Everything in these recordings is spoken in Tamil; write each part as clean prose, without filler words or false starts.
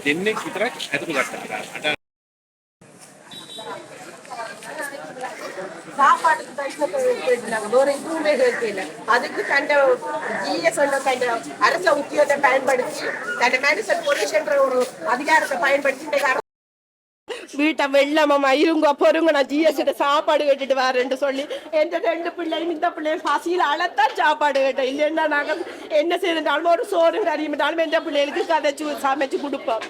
දෙන්නෙක් විතරක් ඇතුළු ගත්තා. சாப்பாட்டுக்கு பைசா போயிட்டுனாங்க ஒரு இதுவுமே இருக்கல அதுக்கு தன்னை ஜிஎஸ் தன்னை அரச உத்தியோகத்தை பயன்படுத்தி தன்னை மேனேஜர் பொலிஷன்ற ஒரு அதிகாரத்தை பயன்படுத்தி வீட்டை வெள்ளமாமா இருங்க பொறுங்க நான் ஜிஎஸ் சாப்பாடு கேட்டுட்டு வரேன்னு சொல்லி எந்த 2 பிள்ளையும் இந்த பிள்ளையும் பசியில் அழத்தான் சாப்பாடு கேட்டேன் இல்லைன்னா நாங்கள் என்ன செய்யறாலும் ஒரு சோறு கறியும்னாலும் எந்த பிள்ளைகளுக்கு கதைச்சு சமைச்சு கொடுப்போம்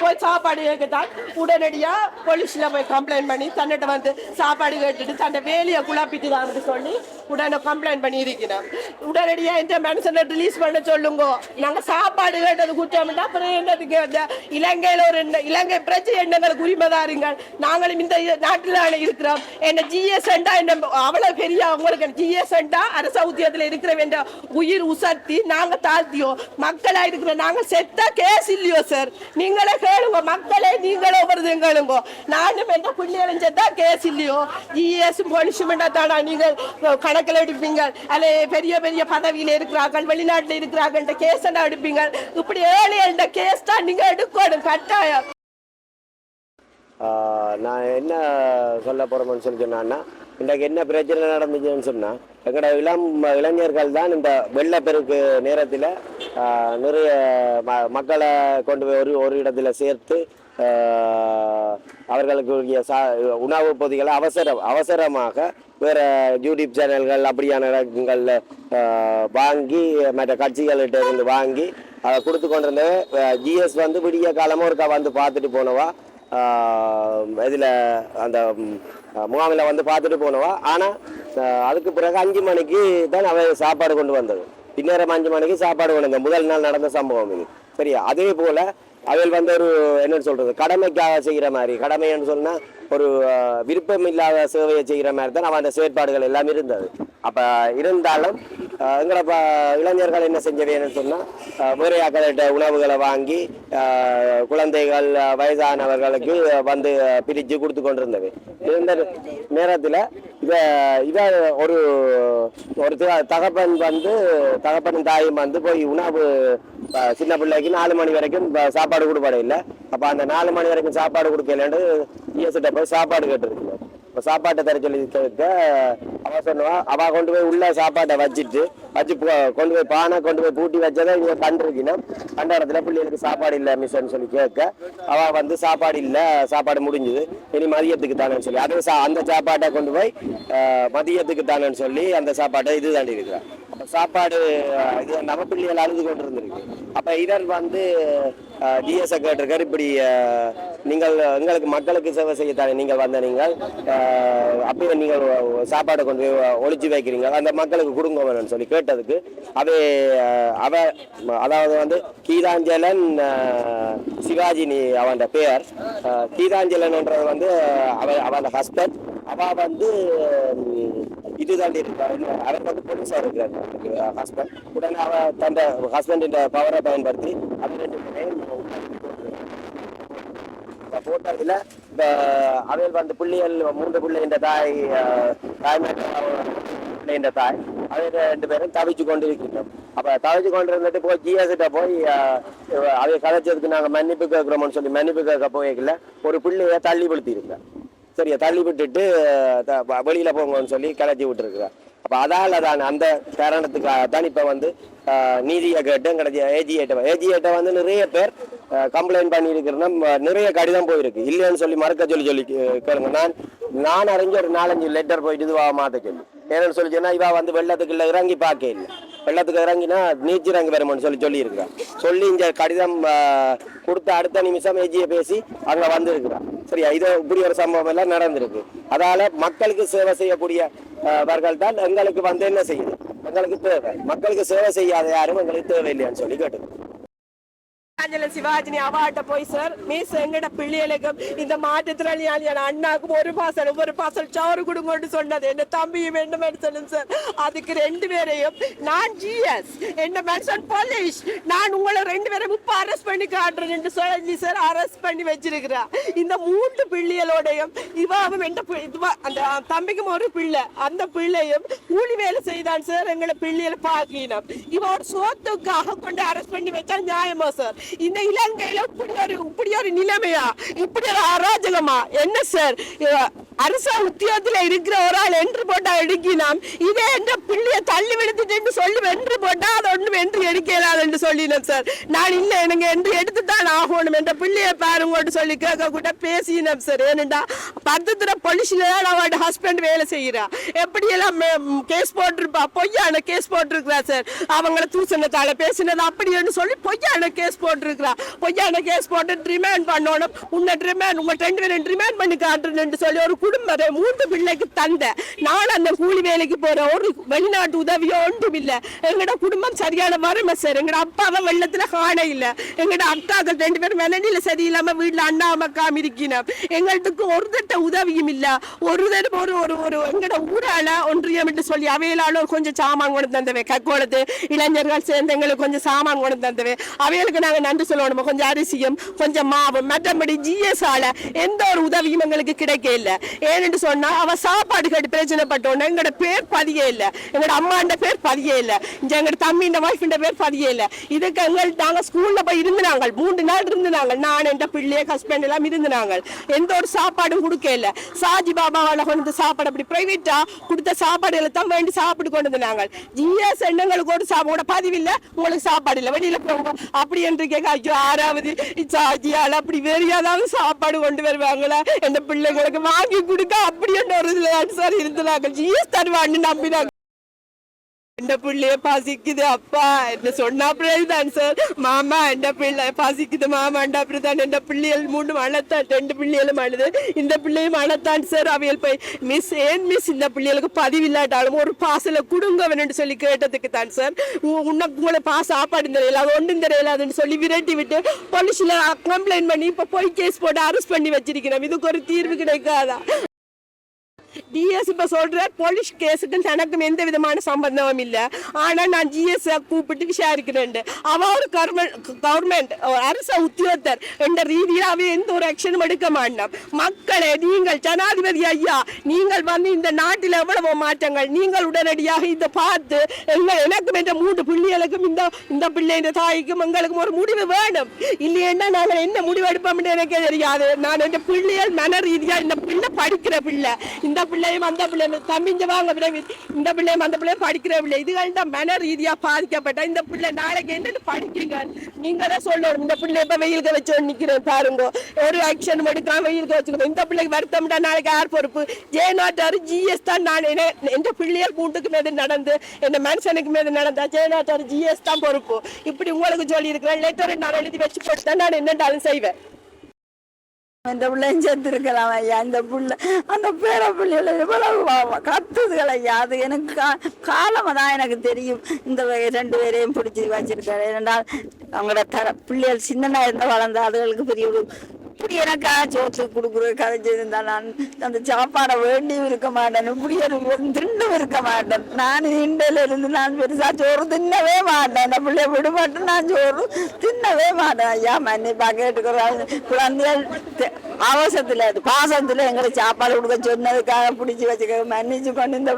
போய் சாப்பாடு கேட்டால் உடனடியா போலீஸ்ல போய் கம்ப்ளைண்ட் பண்ணி தன்னிட்ட வந்து சாப்பாடு கேட்டுட்டு தன்னை வேலையை குழப்பிட்டு தான் சொல்லி உடனே கம்ப்ளைண்ட் பண்ணி இருக்கிறோம் உடனடியா இந்த மனுஷனை ரிலீஸ் பண்ண சொல்லுங்க நாங்க சாப்பாடு கேட்டது குற்றம்னா அப்புறம் என்னதுக்கு இலங்கையில ஒரு இலங்கை பிரச்சனை எண்ணங்களுக்கு உரிமைதாருங்கள் நாங்களும் இந்த நாட்டில் இருக்கிறோம் என்ன ஜிஎஸ் என்ன அவ்வளவு பெரிய அவங்களுக்கு ஜிஎஸ் அரச உத்தியோகத்தில் இருக்கிற வேண்டிய உயிர் உசர்த்தி நாங்க தாழ்த்தியோம் மக்களா இருக்கிற நாங்க செத்த கேஸ் இல்லையோ சார் நீங்களே கேளுங்க மக்களே நீங்களே ஒவ்வொரு கேளுங்க நானும் எந்த பிள்ளைகளும் செத்தா கேஸ் இல்லையோ ஜிஎஸ் போலீஸ்மெண்டா தானா நீங்கள் கணக்கில் எடுப்பீங்க அல்ல பெரிய பெரிய பதவியில் இருக்கிறார்கள் வெளிநாட்டில் இருக்கிறார்கள் கேஸ் எடுப்பீங்க இப்படி 7 கேஸ் தான் நீங்க எடுக்கணும் கட்டாயம். நான் என்ன சொல்ல போகிறோம்னு சொல்லி சொன்னான்னா இன்றைக்கு என்ன பிரச்சனை நடந்துச்சுன்னு சொன்னால் எங்களோட இளைஞர்கள் தான் இந்த வெள்ளப்பெருக்கு நேரத்தில் நிறைய மக்களை கொண்டு போய் ஒரு இடத்துல சேர்த்து அவர்களுக்கு உணவு பொதிகளை அவசரமாக வேறு யூடியூப் சேனல்கள் அப்படியான இடங்களில் வாங்கி மற்ற கட்சிகள்கிட்ட இருந்து வாங்கி அதை கொடுத்து கொண்டிருந்தேன். ஜிஎஸ் வந்து விடிய காலமாக ஒருக்கா வந்து பார்த்துட்டு போனவா இதில் அந்த முகாமில் வந்து பார்த்துட்டு போனவா. ஆனால் அதுக்கு பிறகு 5 மணிக்கு தான் அவன் சாப்பாடு கொண்டு வந்தது. பின்னேரம் 5 மணிக்கு சாப்பாடு கொண்டு வந்தது. முதல் நாள் நடந்த சம்பவம் இது. சரியா? அதே போல் அவள் வந்து ஒரு என்னன்னு சொல்கிறது கடமைக்காக செய்கிற மாதிரி கடமைன்னு சொன்னால் ஒரு விருப்பம் இல்லாத சேவையை செய்கிற மாதிரி தான் அவன் அந்த செயற்பாடுகள் எல்லாம் இருந்தது. அப்போ இருந்தாலும் எங்களை இளைஞர்கள் என்ன செஞ்சவேன்னு சொன்னால் வேறு ஆக்கள்கிட்ட உணவுகளை வாங்கி குழந்தைகள் வயதானவர்களுக்கு வந்து பிரித்து கொடுத்து கொண்டிருந்தது. இந்த நேரத்தில் இதை ஒரு ஒரு தகப்பனும் தாயும் வந்து போய் உணவு சின்ன பிள்ளைக்கு 4 மணி வரைக்கும் சாப்பாடு கொடுப்பாடு இல்லை. அப்போ அந்த 4 மணி வரைக்கும் சாப்பாடு கொடுக்கலன்னு இஎஸ்கிட்ட போய் சாப்பாடு கேட்டுருக்குங்க. இப்போ சாப்பாட்டை தர சொல்லி கேட்க அவள் சொன்னவா அவள் கொண்டு போய் உள்ள சாப்பாட்டை வச்சு கொண்டு போய் பானை கொண்டு போய் பூட்டி வச்சதை இங்கே கண்டிருக்கீங்கன்னா கண்ட இடத்துல பிள்ளைகளுக்கு சாப்பாடு இல்லை மிஸ்ன்னு சொல்லி கேட்க அவள் வந்து சாப்பாடு இல்லை சாப்பாடு முடிஞ்சுது இனி மதியத்துக்கு தானேன்னு சொல்லி அதே அந்த சாப்பாட்டை கொண்டு போய் மதியத்துக்கு தானேன்னு சொல்லி அந்த சாப்பாட்டை இது தாண்டி இருக்கிறான். அப்போ சாப்பாடு இது நம்ம பிள்ளைகள் அழுது கொண்டு இருந்திருக்கு. அப்போ இதன் வந்து ஜிஎஸ்ஐ கேட்டிருக்காரு இப்படி நீங்கள் எங்களுக்கு மக்களுக்கு சேவை செய்யத்தானே நீங்கள் வந்த நீங்கள் அப்படியே நீங்கள் சாப்பாடை கொண்டு போய் ஒழிச்சு வைக்கிறீங்க அந்த மக்களுக்கு கொடுங்க வேணும்னு சொல்லி கேட்டதுக்கு அதாவது வந்து கீதாஞ்சலன் சிவாஜினி அவன் பெயர் கீதாஞ்சலன்ன்றது வந்து அவன் ஹஸ்பண்ட் அவள் வந்து இதுதான் இருக்காரு அவர் வந்து போலீஸாக இருக்கிறார் ஹஸ்பண்ட். உடனே அவள் தன் ஹஸ்பண்டின் பவரை பயன்படுத்தி அது 2 பேரையும் போட்டதில் இந்த அவையில் வந்து பிள்ளைகள் 3 பிள்ளைன்ற தாய் பிள்ளைன்ற தாய் அவை 2 பேரும் தவிச்சு கொண்டு இருக்கின்றோம். அப்போ தவிச்சு கொண்டு இருந்துட்டு போய் ஜிஎஸ்கிட்ட போய் அவை கதைச்சதுக்கு நாங்கள் மன்னிப்பு கேட்குறோம்னு சொல்லி மன்னிப்பு கேட்க போய்க்கல ஒரு பிள்ளைய தள்ளி படுத்தி இருக்கேன். சரியா? தள்ளி விட்டுட்டு வெளியில் போங்கன்னு சொல்லி கிளச்சி விட்டுருக்குறேன். அப்போ அதால் தான் அந்த காரணத்துக்காக தான் இப்போ வந்து நீதியை கேட்டு கிடைச்சி ஏஜிஏட்டை வந்து நிறைய பேர் கம்ப்ளைண்ட் பண்ணியிருக்கிறேன்னா நிறைய கடிதம் போயிருக்கு. இல்லைன்னு சொல்லி மறுக்க சொல்லி கேளுங்க. நான் அறிஞ்ச ஒரு 4-5 லெட்டர் போயிட்டு இதுவாக மாற்ற சொல்லி ஏன்னு சொல்லி சொன்னால் இவா வந்து வெள்ளத்துக்குள்ள இறங்கி பார்க்க இல்லை. வெள்ளத்துக்கு இறங்கினா நீச்சி இறங்கி வருமானு சொல்லியிருக்கிறான். சொல்லி இங்கே கடிதம் கொடுத்த அடுத்த நிமிஷம் ஏஜியை பேசி அங்கே வந்துருக்குறான். சரியா? இது இப்படி ஒரு சம்பவம் எல்லாம் நடந்திருக்கு. அதால மக்களுக்கு சேவை செய்யக்கூடிய அவர்கள் தான் எங்களுக்கு வந்து என்ன செய்யுது, எங்களுக்கு தேவை. மக்களுக்கு சேவை செய்யாத யாரும் எங்களுக்கு தேவையில்லையான்னு சொல்லி கேட்டு சிவாஜினி அவாட்ட போய் சார் மீஸ் எங்கட பிள்ளைகளுக்கும் இந்த மாற்றுத்திறனாளியான அண்ணாக்கும் ஒரு பாசல் சோறு கொடுங்கன்னு சொன்னது என்ன தம்பியும் என்ன மென்சனும் சார். அதுக்கு 2 பேரையும் நான் ஜிஎஸ் என்ன மென்சன் போலீஸ் நான் உங்களை 2 பேரும் இப்ப அரெஸ்ட் பண்ணி காட்டுறேன் சொல்லி சார் அரெஸ்ட் பண்ணி வச்சிருக்கிறா. இந்த 3 பிள்ளைகளோடையும் இவாவும் அந்த தம்பிக்கும் ஒரு பிள்ளை, அந்த பிள்ளையும் கூலி வேலை செய்தான் சார். எங்களை பிள்ளைகளை பாக்கினோம். இவ ஒரு சோத்துக்காக கொண்டு அரெஸ்ட் பண்ணி வச்சா நியாயமா சார்? இந்த இலங்கையில இப்படி ஒரு நிலைமையா, இப்படி ஒரு அராஜகமா என்ன சார்? அரச உத்தியோகத்துல இருக்கிற ஒரு ஆள் என்று போட்டா எடுக்கினாம், இதே என்ற பிள்ளைய தள்ளி விடுத்துட்டு சொல்லி வென்று போட்டா அது ஒண்ணும் என்று எடுக்கிறாள் என்று சொல்லினோம் சார். நான் இல்ல எனக்கு என்று எடுத்துத்தான் ஆகணும் என்ற பிள்ளைய பாருங்கன்னு சொல்லி கேட்க கூட பேசினோம் சார். ஏனென்றா 10 பொலிஸ்ல தான் அவட ஹஸ்பண்ட் வேலை செய்யறா. எப்படி எல்லாம் கேஸ் போட்டிருப்பா, பொய்யான கேஸ் போட்டிருக்கிறா சார். அவங்கள தூசணத்தால பேசினது அப்படின்னு சொல்லி பொய்யான கேஸ் போட்டிருக்கிறா. பொய்யான கேஸ் போட்டு ரிமாண்ட் பண்ணணும், உன்னை ரிமாண்ட் உங்க 2 பேரும் ரிமாண்ட் பண்ணி காட்டுறேன்னு சொல்லி ஒரு குடும்பம் 3 பிள்ளைக்கு தந்த நான் அந்த கூலி வேலைக்கு போற ஒரு வெளிநாட்டு உதவியோ ஒன்றும் இல்ல. எங்கட குடும்பம் சரியான வறுமை சார். எங்கட அப்பாவை வெள்ளத்துல காண இல்ல. எங்கட அக்காக்கள் 2 பேரும் மெலனில சரியில்லாம வீட்டுல அண்ணா அம்மாக்காம இருக்கணும். எங்களுக்கு ஒரு தட்ட உதவியும் இல்ல. ஒரு எங்கட ஊரால ஒன்றியம் என்று சொல்லி அவையிலாலும் கொஞ்சம் சாமான் கொண்டு தந்தவை, கக்கோளத்து இளைஞர்கள் சேர்ந்து எங்களுக்கு கொஞ்சம் சாமான் கொண்டு தந்தவை. அவைகளுக்கு நாங்க நன்றி சொல்லணும். கொஞ்சம் அரிசியும் கொஞ்சம் மாவும், மற்றபடி ஜிஎஸ் ஆல எந்த ஒரு உதவியும் எங்களுக்கு கிடைக்க இல்ல. ஏன்னு சொன்னா அவ சாப்பாடு கட்டி பிரச்சனை பட்டோன்னு எங்கட பேர் பதிய இல்ல, எங்கட அம்மாண்ட பேர் பதிய இல்ல, எங்கட தம்பிண்ட வைஃபிண்ட பேர் பதிய இல்ல. இதுக்கு நாங்க ஸ்கூல்ல போய் இருந்தாங்க, 3 நாள் இருந்தாங்க. நான் என் பிள்ளைய ஹஸ்பண்ட் எல்லாம் இருந்தாங்க. எந்த ஒரு சாப்பாடும் கொடுக்க இல்ல. சாஜி பாபாவால கொண்டு சாப்பாடு அப்படி பிரைவேட்டா கொடுத்த சாப்பாடு தான் வேண்டி சாப்பிட்டு கொண்டு இருந்தாங்க. ஜிஎஸ் எண்ணங்களுக்கு ஒரு சாப்பாடு பதிவு இல்ல, உங்களுக்கு சாப்பாடு இல்ல, வெளியில போங்க அப்படி என்று கேட்க, ஐயோ 6வது சாஜியால அப்படி வேறியாதாவது சாப்பாடு கொண்டு வருவாங்களா எந்த பிள்ளைங்களுக்கு வாங்கி கொடுக்க அப்படி ஒரு சார் இருந்தாங்க. ஜிஎஸ் தருவான்னு நம்பினாங்க. எந்த பிள்ளைய பசிக்குது அப்பா என்ன சொன்னா அப்படிதான் சார். மாமா எந்த பிள்ளை பசிக்குது மாமாண்டா அப்படிதான். எந்த பிள்ளைகள் 3 அழத்தான், 2 பிள்ளைகளும் அழுது, இந்த பிள்ளையும் அழத்தான் சார். அவையல் போய் மிஸ் இந்த பிள்ளைகளுக்கு பதிவு இல்லாட்டாலும் ஒரு பாசல குடுங்கவன் சொல்லி கேட்டதுக்கு தான் சார் உங்களை சாப்பாடு தெரியல, அது ஒன்றும் தெரியலாதுன்னு சொல்லி விரட்டி விட்டு போலீஸ்ல கம்ப்ளைண்ட் பண்ணி இப்ப போய் கேஸ் போட்டு அரெஸ்ட் பண்ணி வச்சிருக்கிறோம். இதுக்கு ஒரு தீர்வு கிடைக்காதா? டிஎஸ் இப்ப சொல்ற போலீஸ் கேஸுக்கு எனக்கும் எந்த விதமான சம்பந்தமும் இல்ல. ஆனா நான் ஜிஎஸ் கூப்பிட்டு விசாரிக்கிறேன். அவ ஒரு கவர்மெண்ட் அரச உத்தியோகத்தர் என்ற ரீதியாவே எந்த ஒரு ஆக்ஷனும் எடுக்க மாட்டோம். மக்களே, நீங்கள் ஜனாதிபதி ஐயா, நீங்கள் வந்து இந்த நாட்டில் எவ்வளவு மாற்றங்கள், நீங்கள் உடனடியாக இதை பார்த்து எனக்கும் என்ற 3 பிள்ளைகளுக்கும் இந்த பிள்ளையின் தாய்க்கும் எங்களுக்கும் ஒரு முடிவு வேணும். இல்லையா நாங்கள் என்ன முடிவு எடுப்போம் எனக்கே தெரியாது. நான் என் பிள்ளைகள் மன ரீதியா இந்த பிள்ளை படிக்கிற பிள்ளை, இந்த பிள்ளையும் அந்த பிள்ளையும் தம்பிஞ்ச வாங்க இந்த பிள்ளையும் அந்த பிள்ளையும் படிக்கிற பிள்ளை, இதுகள் மன ரீதியா பாதிக்கப்பட்ட இந்த பிள்ளை நாளைக்கு என்னன்னு படிக்கிறீங்க நீங்க தான் சொல்லணும். இந்த பிள்ளை இப்ப வெயிலுக்கு வச்சு நிக்கிறேன் பாருங்க, ஒரு ஆக்ஷன் எடுக்காம வெயிலுக்கு வச்சுக்கணும். இந்த பிள்ளைக்கு வருத்தம்டா நாளைக்கு யார் பொறுப்பு? ஜெயநாட்டாரு ஜிஎஸ் தான். நான் எந்த பிள்ளைகள் கூட்டுக்கு மீது நடந்து என்ன மனுஷனுக்கு மீது நடந்தா ஜெயநாட்டாரு ஜிஎஸ் தான் பொறுப்பு. இப்படி உங்களுக்கு சொல்லி இருக்கிறேன். லெட்டர் நான் எழுதி வச்சு போட்டு தான் நான் என்னண்டாலும் செய்வேன். இந்த பிள்ளையும் சேர்த்துருக்கலாம் ஐயா. இந்த பிள்ளை அந்த பேர பிள்ளைகளை எவ்வளவு கத்துதுகள் ஐயா. அது எனக்கு காலமாக தான் எனக்கு தெரியும். இந்த 2 பேரையும் பிடிச்சி வச்சிருக்காரு. ஏனென்றால் அவங்களோட பிள்ளைகள் சின்னனா இருந்தால் வளர்ந்த அதுகளுக்கு பெரிய இப்படி எனக்கா சோத்து கொடுக்குற கதை செய்திருந்தா நான் அந்த சாப்பாடை வேண்டியும் இருக்க மாட்டேன், இப்படி தின்னும் இருக்க மாட்டேன். நான் இண்டையில இருந்து நான் பெருசா சோறு தின்னவே மாட்டேன். அந்த பிள்ளைய விட மாட்டேன், நான் சோறு தின்னவே மாட்டேன். ஐயா மன்னிப்பா கேட்டுக்கிறேன். குழந்தைகள் அவசரத்துல பாசத்துல எங்களுக்கு சாப்பாடு கொடுக்க சொன்னதுக்காக பிடிச்சி வச்சுக்க மன்னிச்சு கொண்டு இந்த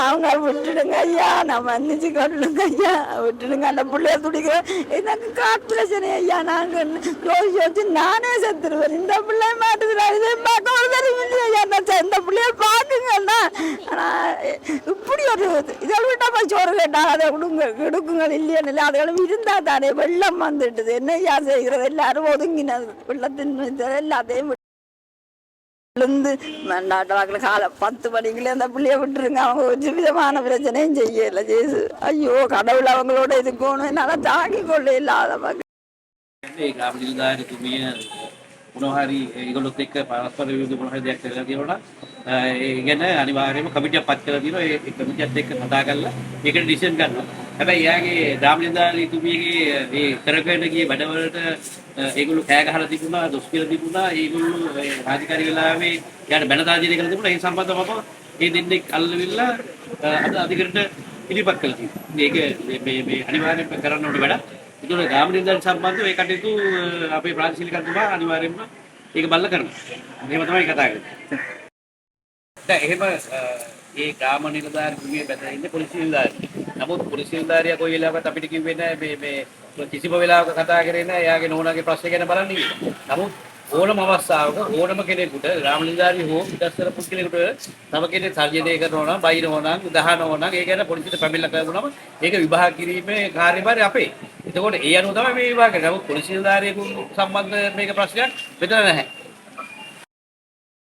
அவங்க விட்டுடுங்க ஐயா. நான் மன்னிச்சு கொண்டுடுங்க ஐயா, விட்டுடுங்க. அந்த பிள்ளைய துடிக்கிறேன். எனக்கு காட்டு பிரச்சனை ஐயா. நாங்க யோசிச்சு நானே செத்துருவேன். இந்த பிள்ளை மாட்டுக்கிறாரு, இதை பார்க்க ஒரு தெரியும் இல்லையா? இந்த பிள்ளைய பாக்குங்கண்ணா. ஆனா இப்படி ஒரு இதில் விட்டா போய் சோறு கேட்டா அதை கொடுக்குங்க இல்லையா? அதுகளும் இருந்தா தானே வெள்ளம் வந்துட்டுது. என்ன ஐயா செய்கிறது? எல்லாரும் ஒதுங்கினது வெள்ளத்தின் எல்லாத்தையும் காலை 10 மணிக்குள்ள அந்த பிள்ளைய விட்டுருங்க. அவங்க ஒரு விதமான பிரச்சனையும் செய்யல. ஜேசு ஐயோ கடவுள் அவங்களோட இருக்கணும். என்னால தாங்கி கொள்ள இல்லாத මොනහරි ඒගොල්ලොත් එක්ක පරස්පර විරුද්ධ මොනහරි දෙයක් කරලා තියෙනවා ගැන අනිවාර්යයෙන්ම කමිටියක් පත් කරලා තියෙනවා. ඒ කමිටියත් එක්ක කතා කරලා ඒකට ඩිසිෂන් ගන්නවා. හැබැයි එයාගේ ග්‍රාම නිලධාරීතුමියගේ මේ කරකැවෙන ගිය වැඩවලට ඒගොල්ලෝ කෑ ගහලා තිබුණා, දොස් කියලා තිබුණා. ඒගොල්ලෝ රාජකාරී වෙලාවේ යාට බැන තාජනය කරලා තිබුණා. ඒ සම්බන්ධව මම මේ දෙන්නෙක් අල්ලවිලා අද අධිකරණයට ඉදිරිපත් කළා තියෙනවා. මේක මේ අනිවාර්යයෙන්ම කරන්න ඕනේ වැඩක්. ඒකෝල ග්‍රාම නිලධාරී සම්බන්ධව ඒ කටයුතු අපේ ප්‍රාදේශීය කර්තෘතුමා අනිවාර්යයෙන්ම ඒක බලලා කරනවා. එහෙම තමයි කතා කරන්නේ. දැන් එහෙම ඒ ග්‍රාම නිලධාරීතුමිය බැඳලා ඉන්නේ පොලිසිය නිලධාරිය. නමුත් පොලිසිය නිලධාරියා කොයි වෙලාවකත් අපිට කිව්වේ නැහැ මේ කිසිම වෙලාවක කතා කරේ නැහැ එයාගේ නෝනාගේ ප්‍රශ්න ගැන බලන්න කියලා. නමුත් ඕනම අවස්ථාවක ඕනම කෙනෙකුට ග්‍රාම නිලධාරිය හෝ පිටස්තර පුද්ගලයෙකුට තව කෙනෙක් සර්ජනය කරනවා නම් බයිනවා නම් ගහනවා නම් ඒ ගැන පොලිසියට පැමිණිල්ල කරනවම ඒක විභාග කිරීමේ කාර්යභාරය අපේ. එතකොට ඒ අනුව තමයි මේ විභාගය. නමුත් පොලිසිය නිලධාරියෙකු සම්බන්ධ මේක ප්‍රශ්නයක් මෙතන නැහැ.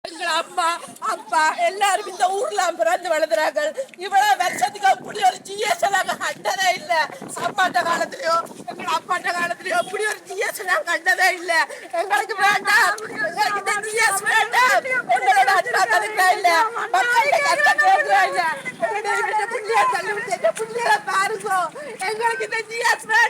எங்கள் அம்மா அப்பா எல்லாரும் இந்த ஊர்ல பிறந்து வளர்ந்துறாங்க. இவ்வளவு வருஷத்துக்கு அப்படி ஒரு ஜிஎஸ் நாங்க கண்டதே இல்ல. அம்மாட்ட காலத்திலயோ எங்க அப்பாட்ட காலத்திலயோ அப்படி ஒரு ஜிஎஸ் நாங்க கண்டதே இல்ல. எங்களுக்கு வேண்டாம், எங்களுக்கு இந்த ஜிஎஸ் வேண்டாம். எங்களோட அண்ணா தடுக்கா இல்ல, மக்கள்கிட்ட கஷ்டம் கேட்கறா இல்ல. எங்களுடைய புள்ளிய தள்ளி விட்டு எங்க புள்ளிய பாருங்க. எங்களுக்கு இந்த ஜிஎஸ் வேண்டாம்.